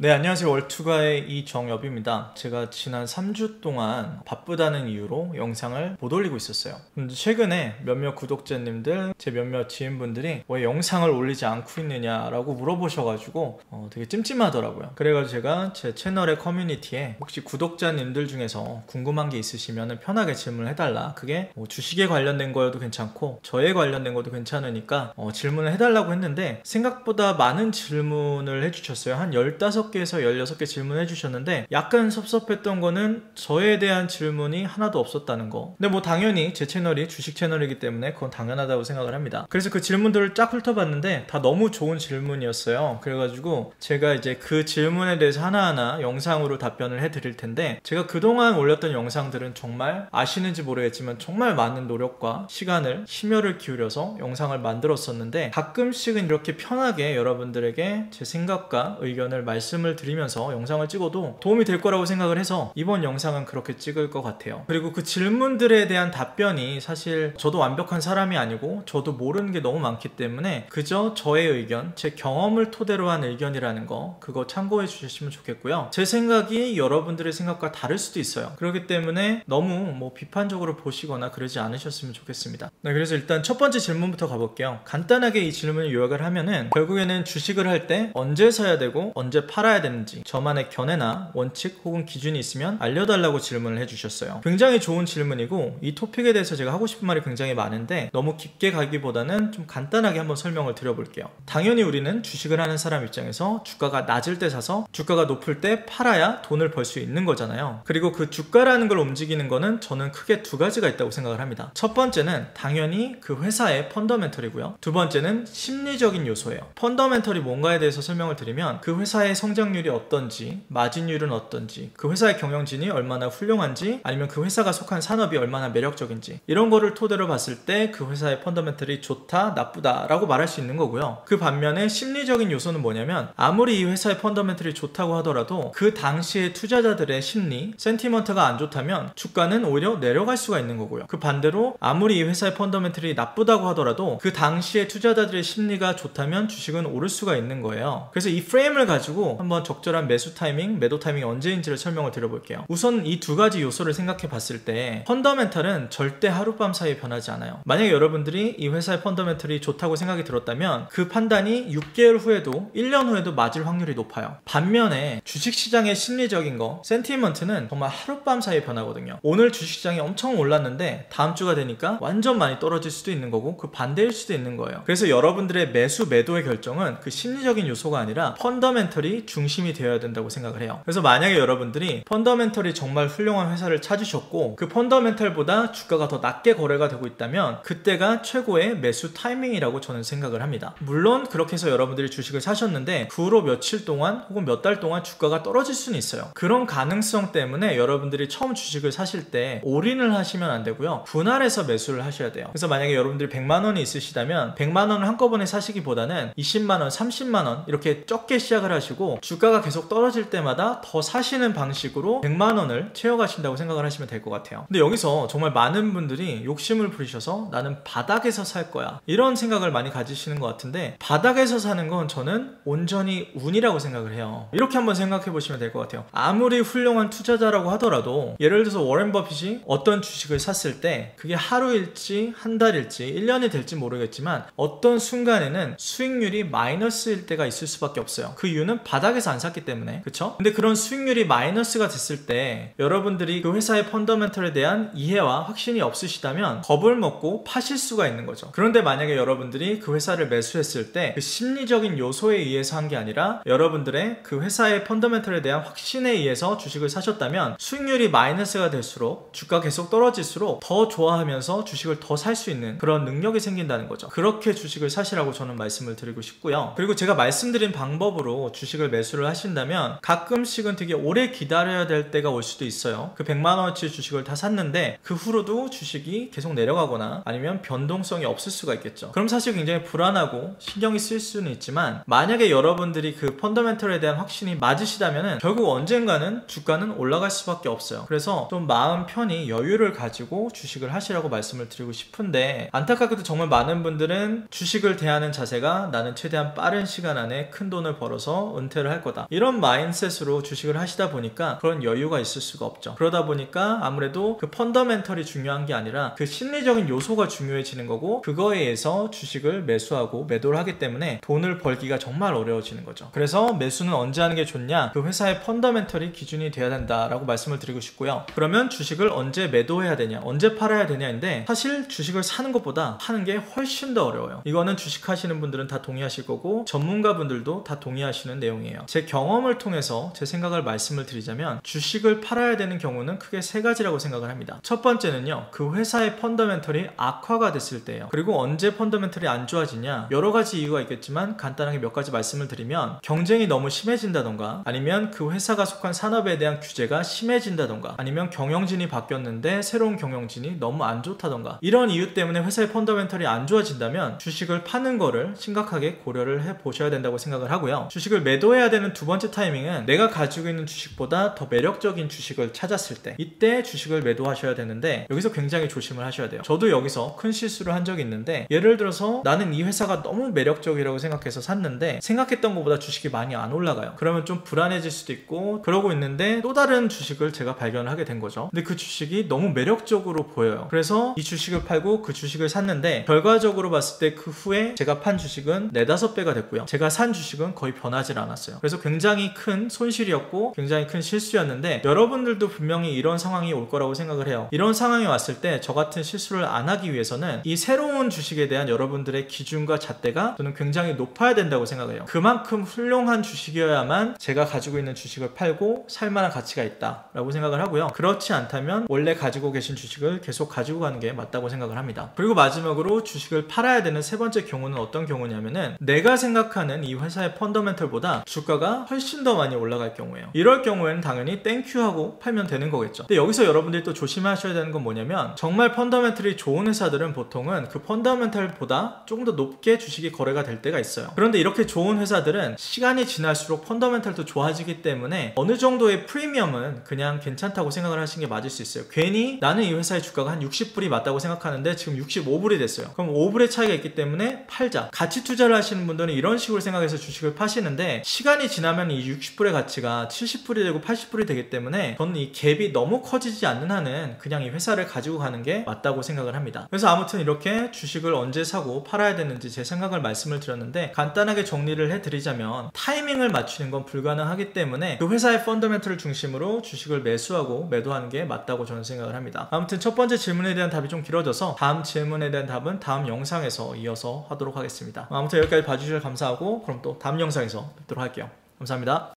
네, 안녕하세요. 월투가의 이정엽입니다. 제가 지난 3주 동안 바쁘다는 이유로 영상을 못 올리고 있었어요. 근데 최근에 몇몇 구독자님들, 제 몇몇 지인분들이 왜 영상을 올리지 않고 있느냐라고 물어보셔가지고 되게 찜찜하더라고요. 그래가지고 제가 제 채널의 커뮤니티에 혹시 구독자님들 중에서 궁금한 게 있으시면 편하게 질문을 해달라. 그게 뭐 주식에 관련된 거여도 괜찮고 저에 관련된 것도 괜찮으니까 질문을 해달라고 했는데 생각보다 많은 질문을 해주셨어요. 한 15개에서 16개 질문해 주셨는데 약간 섭섭했던 거는 저에 대한 질문이 하나도 없었다는 거. 근데 뭐 당연히 제 채널이 주식 채널이기 때문에 그건 당연하다고 생각을 합니다. 그래서 그 질문들을 쫙 훑어봤는데 다 너무 좋은 질문이었어요. 그래가지고 제가 이제 그 질문에 대해서 하나하나 영상으로 답변을 해드릴 텐데, 제가 그동안 올렸던 영상들은 정말 아시는지 모르겠지만 정말 많은 노력과 시간을, 심혈을 기울여서 영상을 만들었었는데 가끔씩은 이렇게 편하게 여러분들에게 제 생각과 의견을 말씀을 드리면서 영상을 찍어도 도움이 될 거라고 생각을 해서 이번 영상은 그렇게 찍을 것 같아요. 그리고 그 질문들에 대한 답변이 사실 저도 완벽한 사람이 아니고 저도 모르는 게 너무 많기 때문에 그저 저의 의견, 제 경험을 토대로 한 의견이라는 거, 그거 참고해 주시면 좋겠고요. 제 생각이 여러분들의 생각과 다를 수도 있어요. 그렇기 때문에 너무 뭐 비판적으로 보시거나 그러지 않으셨으면 좋겠습니다. 네, 그래서 일단 첫 번째 질문부터 가볼게요. 간단하게 이 질문을 요약을 하면은 결국에는 주식을 할 때 언제 사야 되고 언제 팔아야 되는지 저만의 견해나 원칙 혹은 기준이 있으면 알려달라고 질문을 해주셨어요. 굉장히 좋은 질문이고 이 토픽에 대해서 제가 하고 싶은 말이 굉장히 많은데 너무 깊게 가기보다는 좀 간단하게 한번 설명을 드려볼게요. 당연히 우리는 주식을 하는 사람 입장에서 주가가 낮을 때 사서 주가가 높을 때 팔아야 돈을 벌 수 있는 거잖아요. 그리고 그 주가라는 걸 움직이는 거는 저는 크게 두 가지가 있다고 생각을 합니다. 첫 번째는 당연히 그 회사의 펀더멘털이고요. 두 번째는 심리적인 요소예요. 펀더멘털이 뭔가에 대해서 설명을 드리면 그 회사의 성장률이 어떤지, 마진율은 어떤지, 그 회사의 경영진이 얼마나 훌륭한지, 아니면 그 회사가 속한 산업이 얼마나 매력적인지, 이런 거를 토대로 봤을 때 그 회사의 펀더멘털이 좋다, 나쁘다 라고 말할 수 있는 거고요. 그 반면에 심리적인 요소는 뭐냐면 아무리 이 회사의 펀더멘털이 좋다고 하더라도 그 당시에 투자자들의 심리, 센티먼트가 안 좋다면 주가는 오히려 내려갈 수가 있는 거고요. 그 반대로 아무리 이 회사의 펀더멘털이 나쁘다고 하더라도 그 당시에 투자자들의 심리가 좋다면 주식은 오를 수가 있는 거예요. 그래서 이 프레임을 가지고 한번 적절한 매수 타이밍, 매도 타이밍이 언제인지를 설명을 드려볼게요. 우선 이 두 가지 요소를 생각해 봤을 때 펀더멘털은 절대 하룻밤 사이에 변하지 않아요. 만약에 여러분들이 이 회사의 펀더멘털이 좋다고 생각이 들었다면 그 판단이 6개월 후에도 1년 후에도 맞을 확률이 높아요. 반면에 주식시장의 심리적인 거, 센티먼트는 정말 하룻밤 사이에 변하거든요. 오늘 주식시장이 엄청 올랐는데 다음 주가 되니까 완전 많이 떨어질 수도 있는 거고 그 반대일 수도 있는 거예요. 그래서 여러분들의 매수, 매도의 결정은 그 심리적인 요소가 아니라 펀더멘털이 중심이 되어야 된다고 생각을 해요. 그래서 만약에 여러분들이 펀더멘털이 정말 훌륭한 회사를 찾으셨고 그 펀더멘털보다 주가가 더 낮게 거래가 되고 있다면 그때가 최고의 매수 타이밍이라고 저는 생각을 합니다. 물론 그렇게 해서 여러분들이 주식을 사셨는데 그 후로 며칠 동안 혹은 몇 달 동안 주가가 떨어질 수는 있어요. 그런 가능성 때문에 여러분들이 처음 주식을 사실 때 올인을 하시면 안 되고요. 분할해서 매수를 하셔야 돼요. 그래서 만약에 여러분들이 100만 원이 있으시다면 100만 원을 한꺼번에 사시기보다는 20만 원, 30만 원 이렇게 적게 시작을 하시고 주가가 계속 떨어질 때마다 더 사시는 방식으로 100만 원을 채워가신다고 생각을 하시면 될 것 같아요. 근데 여기서 정말 많은 분들이 욕심을 부리셔서 나는 바닥에서 살 거야 이런 생각을 많이 가지시는 것 같은데, 바닥에서 사는 건 저는 온전히 운이라고 생각을 해요. 이렇게 한번 생각해 보시면 될 것 같아요. 아무리 훌륭한 투자자라고 하더라도 예를 들어서 워렌 버핏이 어떤 주식을 샀을 때 그게 하루일지 한 달일지 1년이 될지 모르겠지만 어떤 순간에는 수익률이 마이너스일 때가 있을 수밖에 없어요. 그 이유는 바닥에서 안 샀기 때문에, 그쵸? 근데 그런 수익률이 마이너스가 됐을 때 여러분들이 그 회사의 펀더멘털에 대한 이해와 확신이 없으시다면 겁을 먹고 파실 수가 있는 거죠. 그런데 만약에 여러분들이 그 회사를 매수했을 때 그 심리적인 요소에 의해서 한 게 아니라 여러분들의 그 회사의 펀더멘털에 대한 확신에 의해서 주식을 사셨다면 수익률이 마이너스가 될수록 주가 계속 떨어질수록 더 좋아하면서 주식을 더 살 수 있는 그런 능력이 생긴다는 거죠. 그렇게 주식을 사시라고 저는 말씀을 드리고 싶고요. 그리고 제가 말씀드린 방법으로 주식을 매수를 하신다면 가끔씩은 되게 오래 기다려야 될 때가 올 수도 있어요. 그 100만 원어치 주식을 다 샀는데 그 후로도 주식이 계속 내려가거나 아니면 변동성이 없을 수가 있겠죠. 그럼 사실 굉장히 불안하고 신경이 쓰일 수는 있지만 만약에 여러분들이 그 펀더멘털에 대한 확신이 맞으시다면 결국 언젠가는 주가는 올라갈 수밖에 없어요. 그래서 좀 마음 편히 여유를 가지고 주식을 하시라고 말씀을 드리고 싶은데, 안타깝게도 정말 많은 분들은 주식을 대하는 자세가 나는 최대한 빠른 시간 안에 큰 돈을 벌어서 은퇴를 할 거다, 이런 마인셋으로 주식을 하시다 보니까 그런 여유가 있을 수가 없죠. 그러다 보니까 아무래도 그 펀더멘털이 중요한 게 아니라 그 심리적인 요소가 중요해지는 거고, 그거에 의해서 주식을 매수하고 매도를 하기 때문에 돈을 벌기가 정말 어려워지는 거죠. 그래서 매수는 언제 하는 게 좋냐, 그 회사의 펀더멘털이 기준이 돼야 된다라고 말씀을 드리고 싶고요. 그러면 주식을 언제 매도해야 되냐, 언제 팔아야 되냐인데, 사실 주식을 사는 것보다 파는 게 훨씬 더 어려워요. 이거는 주식 하시는 분들은 다 동의하실 거고 전문가분들도 다 동의하시는 내용이에요. 제 경험을 통해서 제 생각을 말씀을 드리자면, 주식을 팔아야 되는 경우는 크게 세 가지라고 생각을 합니다. 첫 번째는요, 그 회사의 펀더멘털이 악화가 됐을 때예요. 그리고 언제 펀더멘털이 안 좋아지냐, 여러 가지 이유가 있겠지만 간단하게 몇 가지 말씀을 드리면, 경쟁이 너무 심해진다던가, 아니면 그 회사가 속한 산업에 대한 규제가 심해진다던가, 아니면 경영진이 바뀌었는데 새로운 경영진이 너무 안 좋다던가, 이런 이유 때문에 회사의 펀더멘털이 안 좋아진다면 주식을 파는 거를 심각하게 고려를 해 보셔야 된다고 생각을 하고요. 주식을 매도해야 되는 두 번째 타이밍은 내가 가지고 있는 주식보다 더 매력적인 주식을 찾았을 때, 이때 주식을 매도하셔야 되는데, 여기서 굉장히 조심을 하셔야 돼요. 저도 여기서 큰 실수를 한 적이 있는데, 예를 들어서 나는 이 회사가 너무 매력적이라고 생각해서 샀는데 생각했던 것보다 주식이 많이 안 올라가요. 그러면 좀 불안해질 수도 있고, 그러고 있는데 또 다른 주식을 제가 발견을 하게 된 거죠. 근데 그 주식이 너무 매력적으로 보여요. 그래서 이 주식을 팔고 그 주식을 샀는데, 결과적으로 봤을 때 그 후에 제가 판 주식은 4-5배가 됐고요. 제가 산 주식은 거의 변하지 않았어요. 그래서 굉장히 큰 손실이었고 굉장히 큰 실수였는데, 여러분들도 분명히 이런 상황이 올 거라고 생각을 해요. 이런 상황이 왔을 때 저 같은 실수를 안 하기 위해서는 이 새로운 주식에 대한 여러분들의 기준과 잣대가 저는 굉장히 높아야 된다고 생각해요. 그만큼 훌륭한 주식이어야만 제가 가지고 있는 주식을 팔고 살만한 가치가 있다라고 생각을 하고요. 그렇지 않다면 원래 가지고 계신 주식을 계속 가지고 가는 게 맞다고 생각을 합니다. 그리고 마지막으로 주식을 팔아야 되는 세 번째 경우는 어떤 경우냐면은, 내가 생각하는 이 회사의 펀더멘털보다 주가가 훨씬 더 많이 올라갈 경우예요. 이럴 경우에는 당연히 땡큐 하고 팔면 되는 거겠죠. 근데 여기서 여러분들이 또 조심하셔야 되는 건 뭐냐면, 정말 펀더멘털이 좋은 회사들은 보통은 그 펀더멘털보다 조금 더 높게 주식이 거래가 될 때가 있어요. 그런데 이렇게 좋은 회사들은 시간이 지날수록 펀더멘털도 좋아지기 때문에 어느 정도의 프리미엄은 그냥 괜찮다고 생각을 하시는 게 맞을 수 있어요. 괜히 나는 이 회사의 주가가 한 60불이 맞다고 생각하는데 지금 65불이 됐어요. 그럼 5불의 차이가 있기 때문에 팔자. 가치 투자를 하시는 분들은 이런 식으로 생각해서 주식을 파시는데, 시간이 지나면 이 60불의 가치가 70불이 되고 80불이 되기 때문에 저는 이 갭이 너무 커지지 않는 한은 그냥 이 회사를 가지고 가는 게 맞다고 생각을 합니다. 그래서 아무튼 이렇게 주식을 언제 사고 팔아야 되는지 제 생각을 말씀을 드렸는데, 간단하게 정리를 해드리자면, 타이밍을 맞추는 건 불가능하기 때문에 그 회사의 펀더멘털을 중심으로 주식을 매수하고 매도하는 게 맞다고 저는 생각을 합니다. 아무튼 첫 번째 질문에 대한 답이 좀 길어져서 다음 질문에 대한 답은 다음 영상에서 이어서 하도록 하겠습니다. 아무튼 여기까지 봐주셔서 감사하고, 그럼 또 다음 영상에서 뵙도록 할게요. 감사합니다.